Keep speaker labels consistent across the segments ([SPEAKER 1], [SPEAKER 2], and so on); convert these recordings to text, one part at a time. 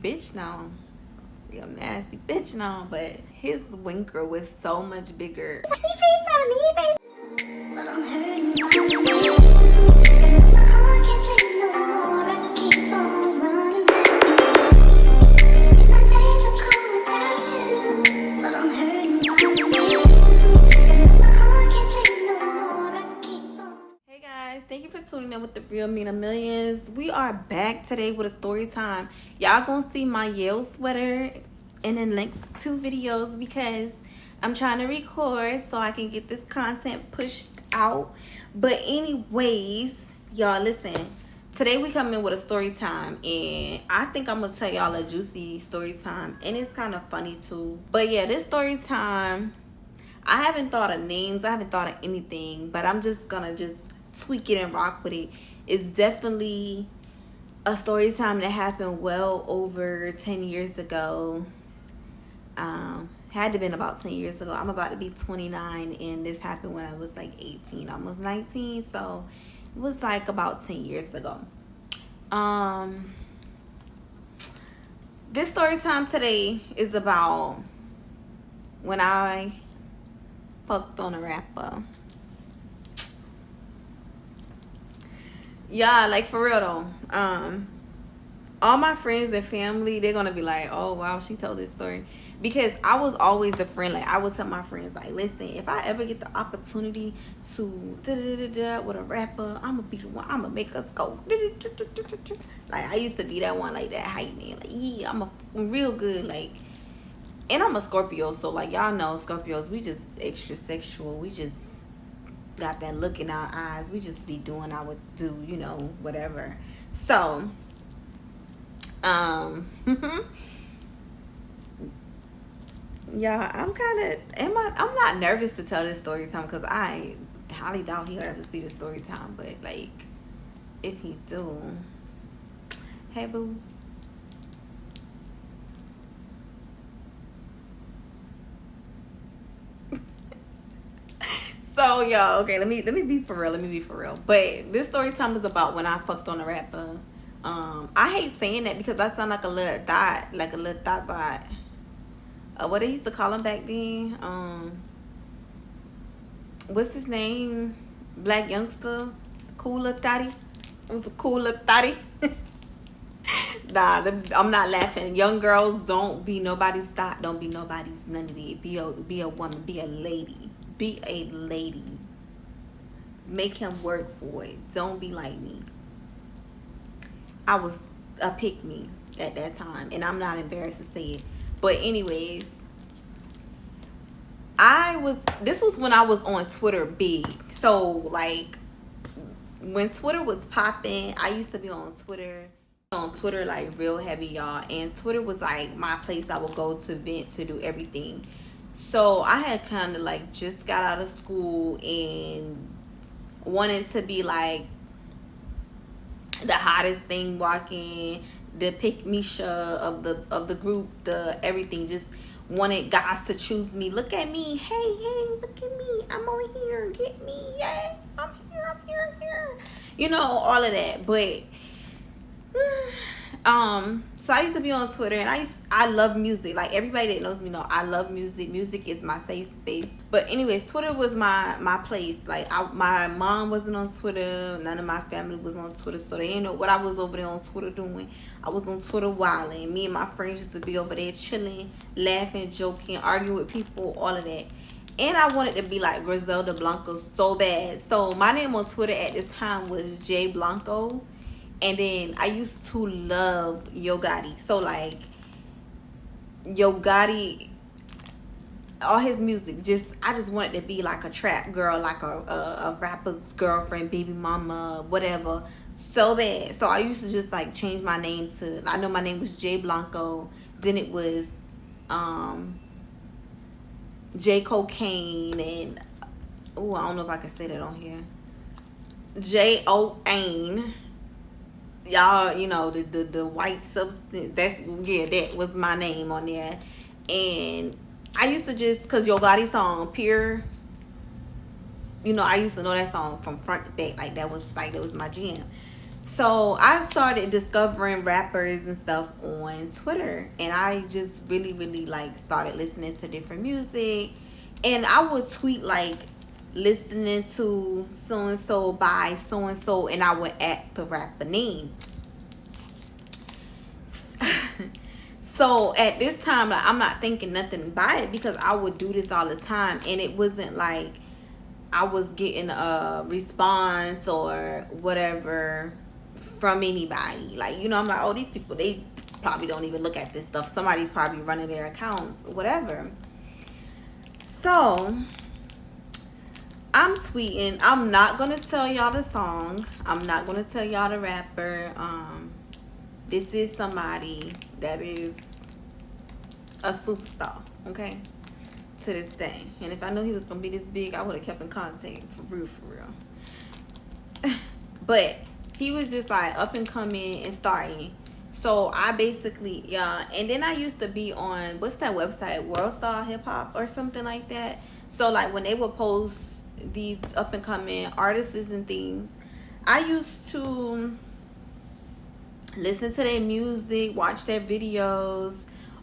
[SPEAKER 1] bitch now. Real nasty bitch now, but his winker was so much bigger.
[SPEAKER 2] He FaceTime me, but I'm hurting. My heart can't take no more. I keep on running back. My days are cold without you, but I'm hurting. My heart can't take no more. I keep on.
[SPEAKER 1] Hey guys, thank you for tuning in with the Real Mina Millions. We are back today with a story time. Y'all gonna see my Yale sweater and then links to videos because I'm trying to record so I can get this content pushed out. But anyways, y'all listen. Today we come in with a story time, and I think I'm gonna tell y'all a juicy story time, and it's kind of funny too. But yeah, this story time, I haven't thought of names, I haven't thought of anything, but I'm just gonna tweak it and rock with it. It's definitely a story time that happened well over 10 years ago. Had to been about 10 years ago. I'm about to be 29, and this happened when I was like 18, almost 19. So it was like about 10 years ago. This story time today is about when I fucked on a rapper. Yeah, like for real though. All my friends and family, they're gonna be like, oh wow, she told this story. Because I was always the friend, like I would tell my friends, like, listen, if I ever get the opportunity to with a rapper, I'm gonna be the one, I'm gonna make us go. Like I used to be that one, like that hype man, like yeah, I'm real good, like. And I'm a Scorpio, so like y'all know Scorpios, we just extra sexual, we just got that look in our eyes, we just be doing our do, you know, whatever. So yeah, I'm not nervous to tell this story time because I highly doubt he'll ever see the story time, but like if he do, hey boo. So y'all, okay, let me be for real. But this story time is about when I fucked on a rapper. I hate saying that because I sound like a little thought. What they used to call him back then. What's his name? Black youngster, cooler thotty. It was a cooler thotty. Nah, I'm not laughing. Young girls, don't be nobody's thought. Don't be nobody's none of it. Be a woman. Be a lady. Be a lady. Make him work for it. Don't be like me. I was a pick me at that time, and I'm not embarrassed to say it. But anyways, this was when I was on Twitter big. So like when Twitter was popping, I used to be on Twitter like real heavy, y'all. And Twitter was like my place I would go to vent, to do everything. So I had kind of like just got out of school and wanted to be like the hottest thing walking, the pick me of the group, the everything. Just wanted guys to choose me. Look at me, hey, look at me, I'm on here, get me, yeah, I'm here. You know, all of that. But so I used to be on Twitter, and I love music. Like everybody that knows me know I love music. Music is my safe space. But anyways, Twitter was my place. Like my mom wasn't on Twitter. None of my family was on Twitter, so they didn't know what I was over there on Twitter doing. I was on Twitter wilding. Me and my friends used to be over there chilling, laughing, joking, arguing with people, all of that. And I wanted to be like Griselda Blanco so bad. So my name on Twitter at this time was J Blanco. And then I used to love Yo Gotti. So like Yo Gotti, all his music, I just wanted to be like a trap girl, like a rapper's girlfriend, baby mama, whatever, so bad. So I used to just like change my names to, I know my name was J Blanco, then it was J Cocaine, and oh, I don't know if I can say that on here, J O Ain. Y'all, you know, the white substance, that was my name on there. And I used to just, because Yo Gotti song Pure, you know, I used to know that song from front to back. Like that was my jam. So I started discovering rappers and stuff on Twitter, and I just really, really like started listening to different music, and I would tweet like listening to so and so by so and so, and I would add the rapper name. So at this time, like, I'm not thinking nothing by it because I would do this all the time, and it wasn't like I was getting a response or whatever from anybody. Like, you know, I'm like, oh, these people, they probably don't even look at this stuff. Somebody's probably running their accounts, whatever. So I'm tweeting. I'm not gonna tell y'all the song. I'm not gonna tell y'all the rapper. This is somebody that is a superstar, okay, to this day. And if I knew he was gonna be this big, I would have kept in contact for real. But he was just like up and coming and starting. So I basically, yeah. And then I used to be on, what's that website, World Star Hip Hop or something like that. So like when they would post these up and coming artists and things, I used to listen to their music, watch their videos,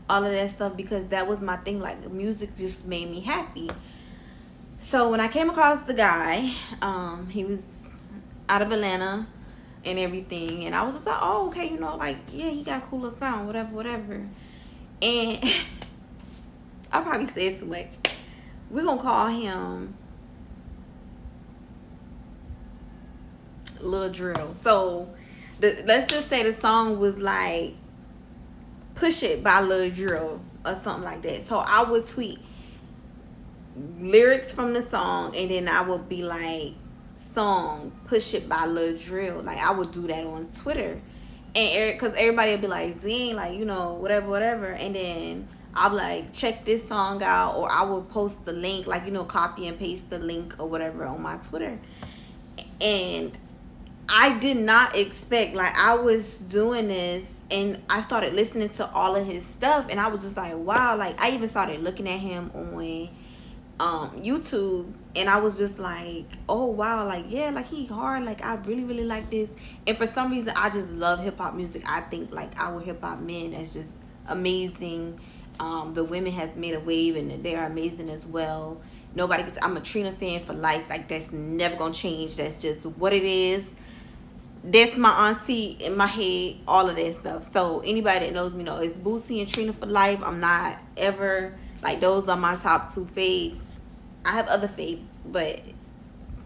[SPEAKER 1] all of that stuff, because that was my thing. Like, music just made me happy. So when I came across the guy, he was out of Atlanta and everything, and I was just like, oh, okay, you know, like, yeah, he got cooler sound, whatever. And I probably said too much. We're gonna call him Lil Drill. So let's just say the song was like Push It by Lil Drill or something like that. So I would tweet lyrics from the song, and then I would be like, song Push It by Lil Drill. Like, I would do that on Twitter, and because everybody would be like, dang, like, you know, whatever. And then I'll be like, check this song out, or I would post the link, like, you know, copy and paste the link or whatever on my Twitter. And I did not expect, like, I was doing this and I started listening to all of his stuff, and I was just like, wow. Like, I even started looking at him on YouTube, and I was just like, oh wow, like, yeah, like, he hard. Like, I really, really like this. And for some reason, I just love hip-hop music. I think, like, our hip-hop men is just amazing. The women has made a wave, and they're amazing as well. Nobody gets, I'm a Trina fan for life. Like, that's never gonna change. That's just what it is. That's my auntie in my head, all of that stuff. So anybody that knows me know it's Boosie and Trina for life. I'm not ever, like, those are my top two faves. I have other faves, but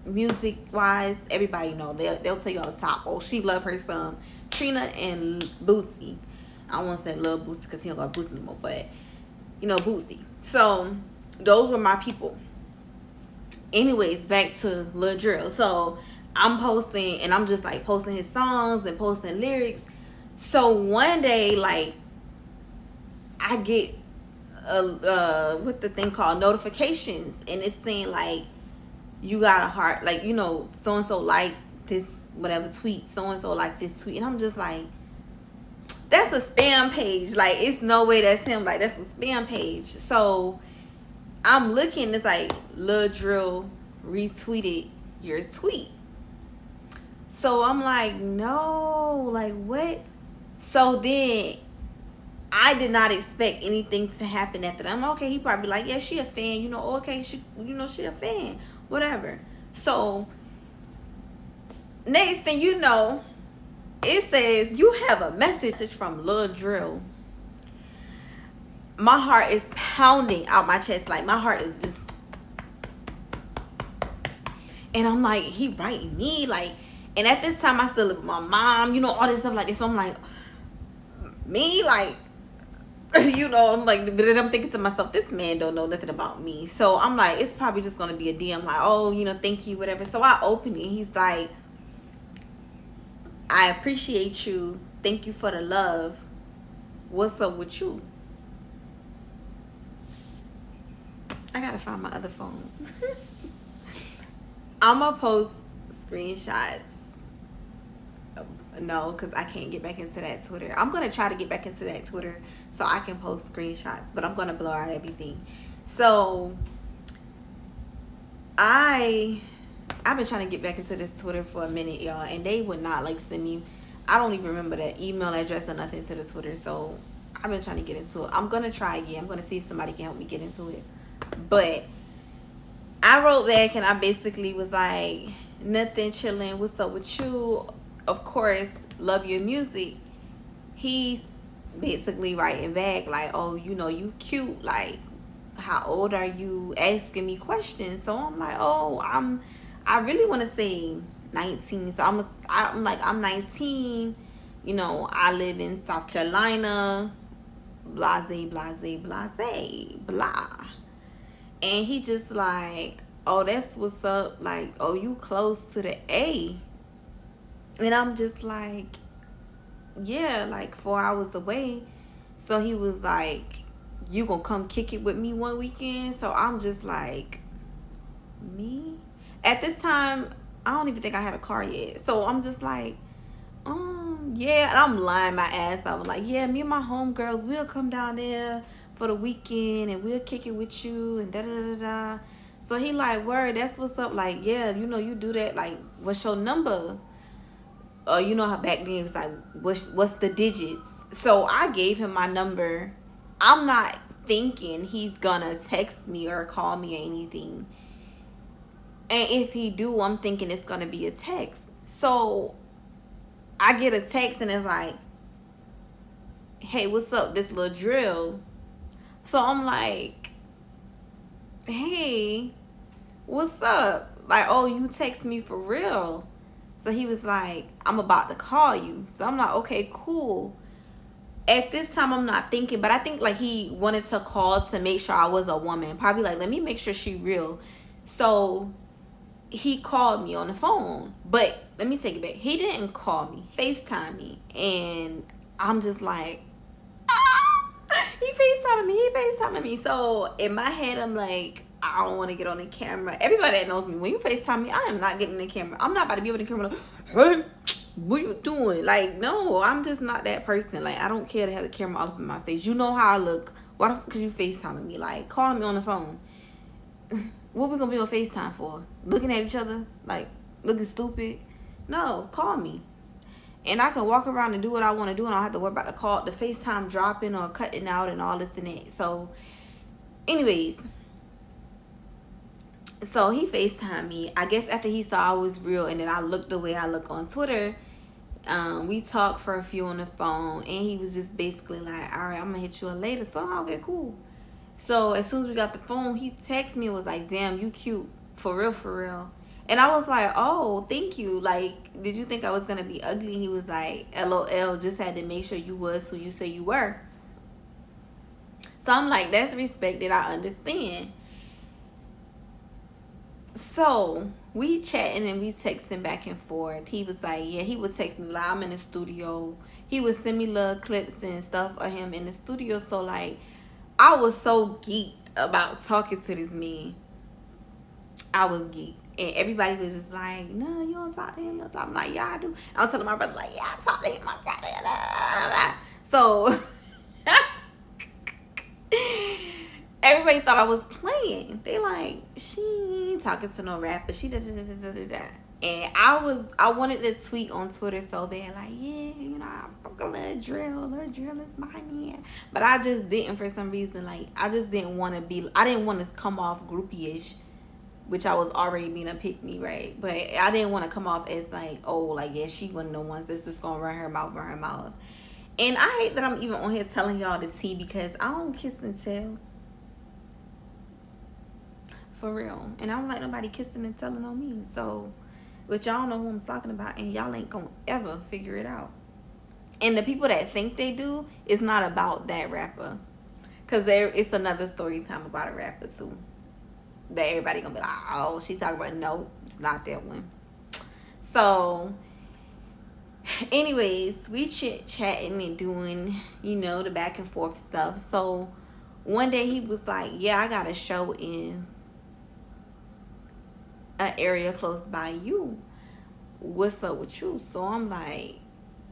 [SPEAKER 1] music wise, everybody know, they'll tell you all the top. Oh, she love her some Trina and Boosie. I won't say love Boosie because he don't got Boosie no more, but you know, Boosie. So those were my people. Anyways, back to Lil Drill. So I'm posting, and I'm just like posting his songs and posting lyrics. So one day, like, I get what the thing called notifications, and it's saying like, you got a heart, like, you know, so and so like this whatever tweet, so and so like this tweet, and I'm just like, that's a spam page. Like, it's no way that's him. Like, that's a spam page. So I'm looking, it's like, Lil Drill retweeted your tweet. So I'm like, no, like, what? So then I did not expect anything to happen after that. I'm like, okay, he probably like, yeah, she a fan, you know, okay, she, you know, she a fan, whatever. So next thing you know, it says, you have a message from Lil Drill. My heart is pounding out my chest. Like, my heart is just, and I'm like, he writing me, like. And at this time, I still live with my mom, you know, all this stuff like this. So I'm like, me, like, you know, I'm like, but then I'm thinking to myself, this man don't know nothing about me. So I'm like, it's probably just going to be a DM, like, oh, you know, thank you, whatever. So I open it. He's like, I appreciate you. Thank you for the love. What's up with you? I got to find my other phone. I'm going to post screenshots. No, because I can't get back into that Twitter. I'm going to try to get back into that Twitter so I can post screenshots, but I'm going to blur out everything. So I've been trying to get back into this Twitter for a minute, y'all, and they would not, like, send me I don't even remember that email address or nothing to the Twitter. So I've been trying to get into it. I'm gonna try again. I'm gonna see if somebody can help me get into it. But I wrote back and I basically was like, nothing, chilling. What's up with you? Of course, love your music. He's basically writing back like, oh, you know, you cute. Like, how old are you? Asking me questions. So I'm like, oh, I really want to say 19. So I'm like, I'm 19. You know, I live in South Carolina. Blase, blase, blase, blah. And he just like, oh, that's what's up. Like, oh, you close to the A. And I'm just like, yeah, like 4 hours away. So he was like, you gonna come kick it with me one weekend? So I'm just like, me? At this time, I don't even think I had a car yet. So I'm just like, yeah. And I'm lying my ass off. Like, yeah, me and my homegirls, we'll come down there for the weekend and we'll kick it with you and da da da da. So he like, word, that's what's up. Like, yeah, you know, you do that. Like, what's your number? You know how back then it was like, what's the digits? So I gave him my number. I'm not thinking he's gonna text me or call me or anything. And if he do, I'm thinking it's gonna be a text. So I get a text and it's like, hey, what's up? This little drill. So I'm like, hey, what's up? Like, oh, you text me for real? So he was like, I'm about to call you. So I'm like, okay, cool. At this time, I'm not thinking, but I think like he wanted to call to make sure I was a woman. Probably like, let me make sure she real. So he called me on the phone. But let me take it back. He didn't call me. FaceTime me. And I'm just like, he FaceTiming me. So in my head, I'm like, I don't want to get on the camera. Everybody that knows me, when you FaceTime me, I am not getting the camera. I'm not about to be on the camera like, hey, what you doing? Like, no, I'm just not that person. Like, I don't care to have the camera all up in my face. You know how I look. Why the fuck is you FaceTiming me? Like, call me on the phone. What we gonna be on FaceTime for? Looking at each other? Like, looking stupid? No, call me. And I can walk around and do what I want to do, and I don't have to worry about the FaceTime dropping or cutting out and all this and that. So, anyways, so he FaceTimed me. I guess after he saw I was real and then I looked the way I look on Twitter, we talked for a few on the phone, and he was just basically like, all right, I'm gonna hit you up later. So, okay, cool. So as soon as we got the phone, he texted me and was like, damn, you cute. For real, for real. And I was like, oh, thank you. Like, did you think I was going to be ugly? He was like, LOL, just had to make sure you was who you say you were. So I'm like, that's respect that I understand. So we chatting and we texting back and forth. He was like, yeah, he would text me like, I'm in the studio. He would send me little clips and stuff of him in the studio. So like, I was so geeked about talking to this man. I was geeked. And everybody was just like, no, you don't talk to him. You don't talk. I'm like, yeah, I do. I was telling my brother, like, yeah, I talk to him. I talk to him. So everybody thought I was playing. They like, she ain't talking to no rapper. She da da da da da da. And I wanted to tweet on Twitter so bad, like, yeah, you know, I fuck a little drill. Little drill is my man. But I just didn't for some reason. Like, I just didn't want to be, I didn't want to come off groupie-ish, which I was already being a pick-me, right? But I didn't want to come off as like, oh, like, yeah, she one of the ones that's just going to run her mouth. And I hate that I'm even on here telling y'all the tea because I don't kiss and tell. For real. And I don't like nobody kissing and telling on me. So, but y'all know who I'm talking about, and y'all ain't gonna ever figure it out. And the people that think they do, it's not about that rapper. Because it's another story time about a rapper too. That everybody gonna be like, oh, she talking about, no, it's not that one. So, anyways, we chit-chatting and doing, you know, the back and forth stuff. So, one day he was like, yeah, I got a show in an area close by you. What's up with you? So I'm like,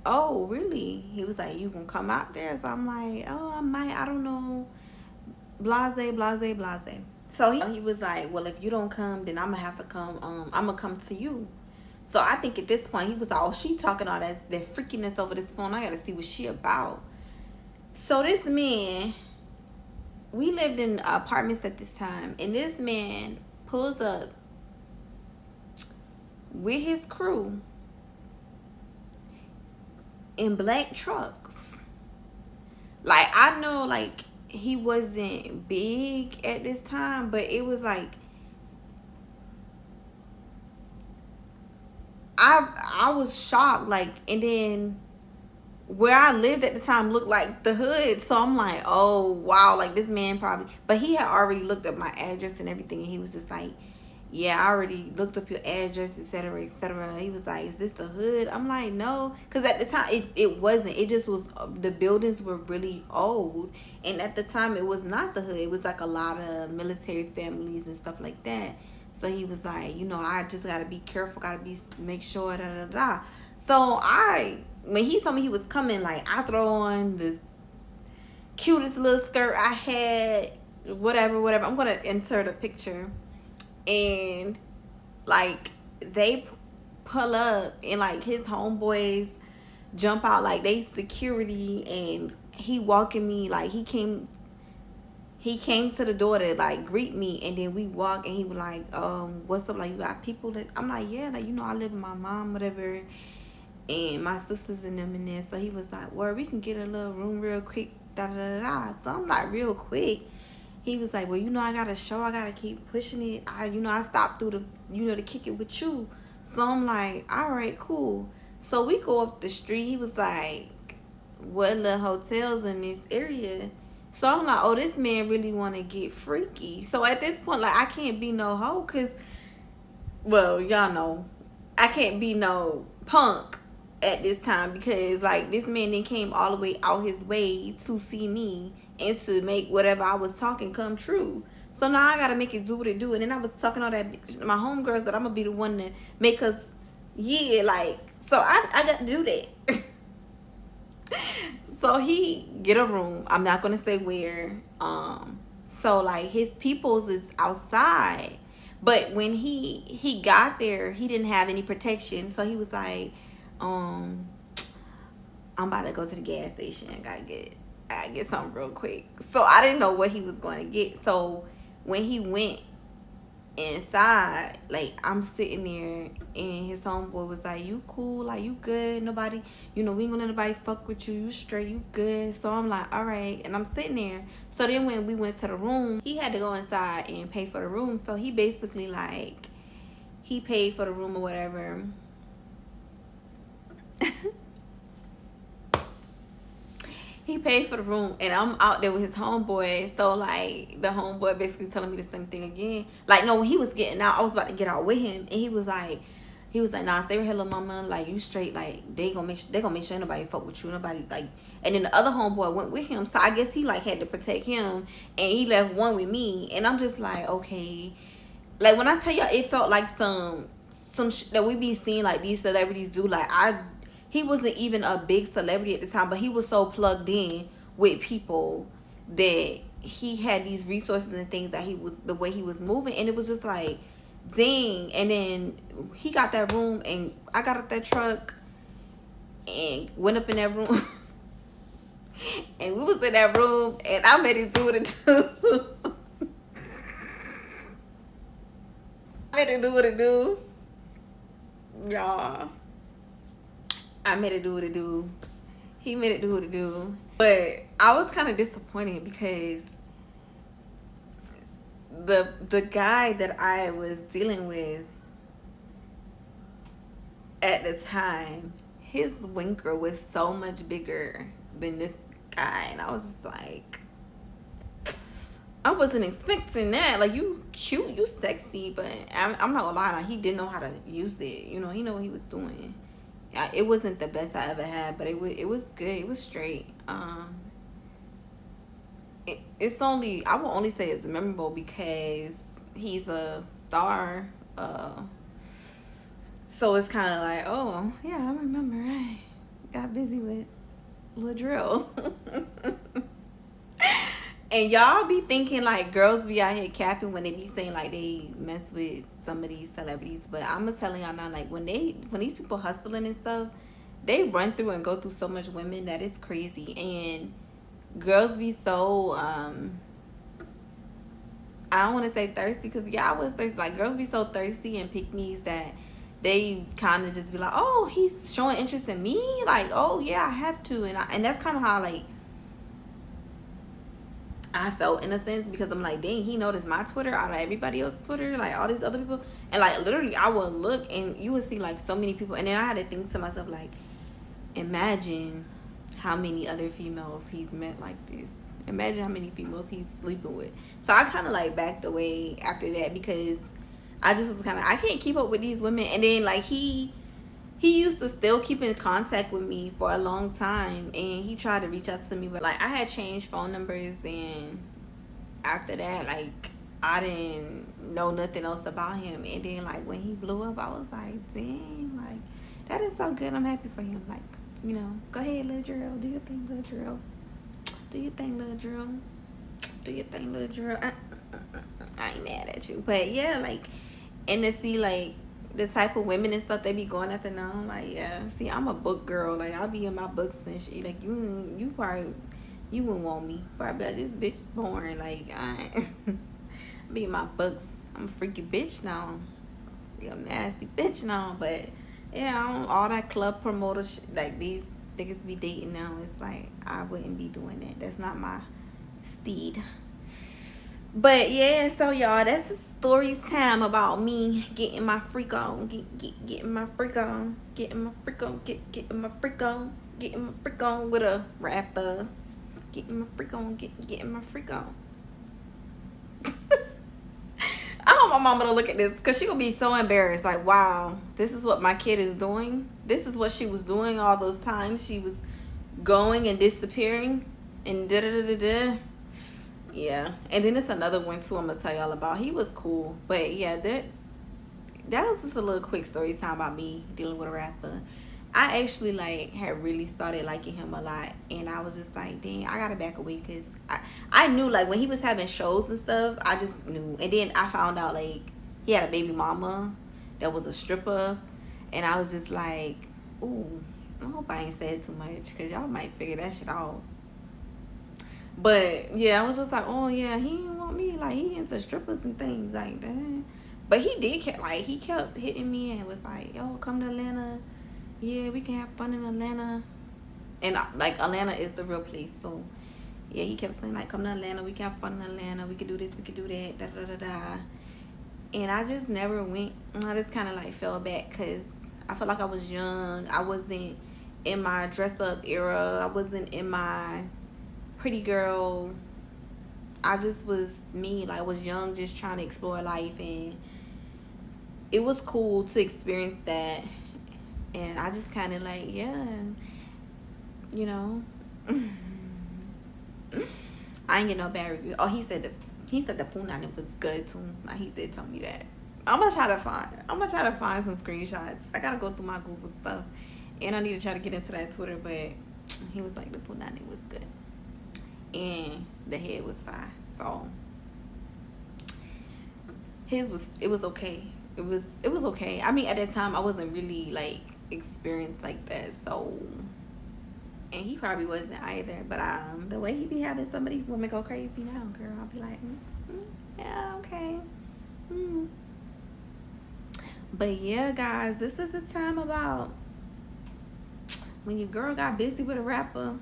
[SPEAKER 1] oh, really? He was like, you gonna come out there? So I'm like, oh, I might, I don't know. Blase, blase, blase. So he was like, well, if you don't come, then I'm gonna have to come, I'm gonna come to you. So I think at this point he was like, oh, she talking all that freakiness over this phone. I gotta see what she about. So this man, we lived in apartments at this time, and this man pulls up with his crew in black trucks. Like, I know, like, he wasn't big at this time, but it was like, I was shocked. Like, and then where I lived at the time looked like the hood, so I'm like, oh wow, like this man probably, but he had already looked up my address and everything, and he was just like, yeah, I already looked up your address, etc., etc. He was like, is this the hood? I'm like, no, because at the time it wasn't. It just was, the buildings were really old, and at the time it was not the hood. It was like a lot of military families and stuff like that. So he was like, you know, I just gotta be careful, make sure, da da da. So when he told me he was coming, like, I throw on the cutest little skirt I had, whatever. I'm gonna insert a picture, and like they pull up, and like his homeboys jump out, like they security, and he walking me, like he came to the door to like greet me, and then we walk, and he was like, what's up, like you got people that, I'm like, yeah, like, you know, I live with my mom, whatever, and my sisters and them in there. So he was like, well, we can get a little room real quick, da da da da. So I'm like, real quick. He was like, well, you know, I got a show, I gotta keep pushing it. I stopped through to kick it with you. So I'm like, all right, cool. So we go up the street. He was like, what little hotels in this area? So I'm like, oh, this man really want to get freaky. So at this point, like, I can't be no hoe, because, well, y'all know, I can't be no punk at this time, because like this man then came all the way out his way to see me and to make whatever I was talking come true. So now I gotta make it do what it do. And then I was talking all that my homegirls that I'm gonna be the one to make us, yeah, like, so I got to do that. So he get a room, I'm not gonna say where. So like his peoples is outside, but when he got there, he didn't have any protection. So he was like, I'm about to go to the gas station. I gotta get something real quick. So I didn't know what he was going to get. So when he went inside, like, I'm sitting there, and his homeboy was like, you cool, like, you good, nobody, you know, we ain't gonna let nobody fuck with you, you straight, you good. So I'm like, all right, and I'm sitting there. So then when we went to the room, he had to go inside and pay for the room. So he basically, like, he paid for the room or whatever. He paid for the room, and I'm out there with his homeboy. So like the homeboy basically telling me the same thing again. Like, no, when he was getting out, I was about to get out with him, and he was like, nah, stay with her, little mama. Like, you straight. Like, they gonna make sure nobody fuck with you, nobody, like. And then the other homeboy went with him, so I guess he like had to protect him, and he left one with me. And I'm just like, okay. Like, when I tell y'all, it felt like some that we be seeing, like, these celebrities do. Like, he wasn't even a big celebrity at the time, but he was so plugged in with people that he had these resources and things that the way he was moving. And it was just like, dang. And then he got that room, and I got up that truck and went up in that room. And we was in that room, and I made it do what it do. I made it do what it do. Y'all. I made it do what it do. He made it do what it do. But I was kind of disappointed, because the guy that I was dealing with at the time, his winker was so much bigger than this guy. And I was just like, I wasn't expecting that. Like, you cute, you sexy, but I'm not gonna lie, like, he didn't know how to use it. You know, he know what he was doing. It wasn't the best I ever had, but it was good. It was straight. It's only, I will only say it's memorable because he's a star. So it's kind of like, oh yeah, I remember. I got busy with Lil Drill. And y'all be thinking like girls be out here capping when they be saying like they mess with some of these celebrities, but I'm gonna tell y'all now, like when these people hustling and stuff, they run through and go through so much women that it's crazy. And girls be so I don't want to say thirsty, because yeah, I was thirsty. Like, girls be so thirsty and pick me's that they kind of just be like, oh, he's showing interest in me, like, oh yeah, I have to. And that's kind of how, like, I felt in a sense, because I'm like, dang, he noticed my Twitter out of everybody else's Twitter, like all these other people. And like literally I would look and you would see like so many people, and then I had to think to myself, like, imagine how many other females he's met like this. Imagine how many females he's sleeping with. So I kind of like backed away after that, because I just was kind of, I can't keep up with these women. And then like he used to still keep in contact with me for a long time, and he tried to reach out to me, but like I had changed phone numbers, and after that, like, I didn't know nothing else about him. And then like when he blew up, I was like, dang, like, that is so good. I'm happy for him. Like, you know, go ahead, little drill, do your thing, little drill, do your thing, little drill, do your thing, little drill. I ain't mad at you, but yeah, like, and to see like the type of women and stuff they be going after now, like, yeah, see, I'm a book girl. Like, I'll be in my books and shit. Like, you probably, you wouldn't want me. Probably like, this bitch boring. Like, I be in my books. I'm a freaky bitch now, real nasty bitch now. But yeah, I don't, all that club promoter shit, like these niggas be dating now, it's like I wouldn't be doing that. That's not my steed. But yeah, so y'all, that's the story time about me getting my freak on, getting my freak on, getting my freak on, getting my freak on, getting my freak on with a rapper, getting my freak on, getting my freak on. I want my mama to look at this, because she gonna be so embarrassed. Like, wow, this is what my kid is doing. This is what she was doing all those times she was going and disappearing and da da da da da. Yeah, and then it's another one too I'm gonna tell y'all about. He was cool, but yeah, that was just a little quick story time about me dealing with a rapper. I actually like had really started liking him a lot, and I was just like, dang, I gotta back away, because I knew like when he was having shows and stuff, I just knew. And then I found out like he had a baby mama that was a stripper, and I was just like, ooh, I hope I ain't said too much, because y'all might figure that shit out. But yeah, I was just like, oh yeah, he didn't want me. Like, he into strippers and things like that. But he did he kept hitting me and was like, yo, come to Atlanta. Yeah, we can have fun in Atlanta. And like, Atlanta is the real place. So yeah, he kept saying like, come to Atlanta, we can have fun in Atlanta. We could do this, we could do that, da da da da. And I just never went. I just kind of like fell back, because I felt like I was young. I wasn't in my dress up era. I wasn't in my pretty girl. I just was me. Like, I was young, just trying to explore life, and it was cool to experience that. And I just kind of like, yeah, you know, I ain't get no bad review. Oh, he said the punani was good too. Like, he did tell me that. I'm gonna try to find some screenshots. I gotta go through my Google stuff, and I need to try to get into that Twitter. But he was like, the punani was good, and the head was fine. So it was okay. It was okay. I mean, at that time I wasn't really like experienced like that. So, and he probably wasn't either. But the way he be having some of these women go crazy now, girl, I'll be like, yeah, okay. But yeah, guys, this is the time about when your girl got busy with a rapper,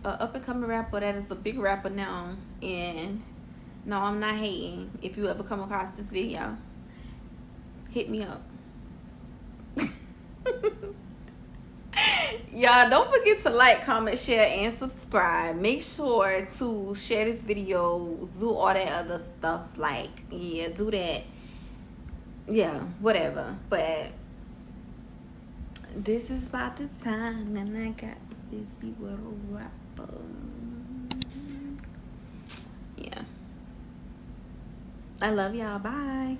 [SPEAKER 1] a up and coming rapper that is a big rapper now. And no, I'm not hating. If you ever come across this video, hit me up. Y'all, don't forget to like, comment, share, and subscribe. Make sure to share this video, do all that other stuff. Like, yeah, do that. Yeah, whatever. But this is about the time, and I got busy with a rapper. Yeah. I love y'all. Bye.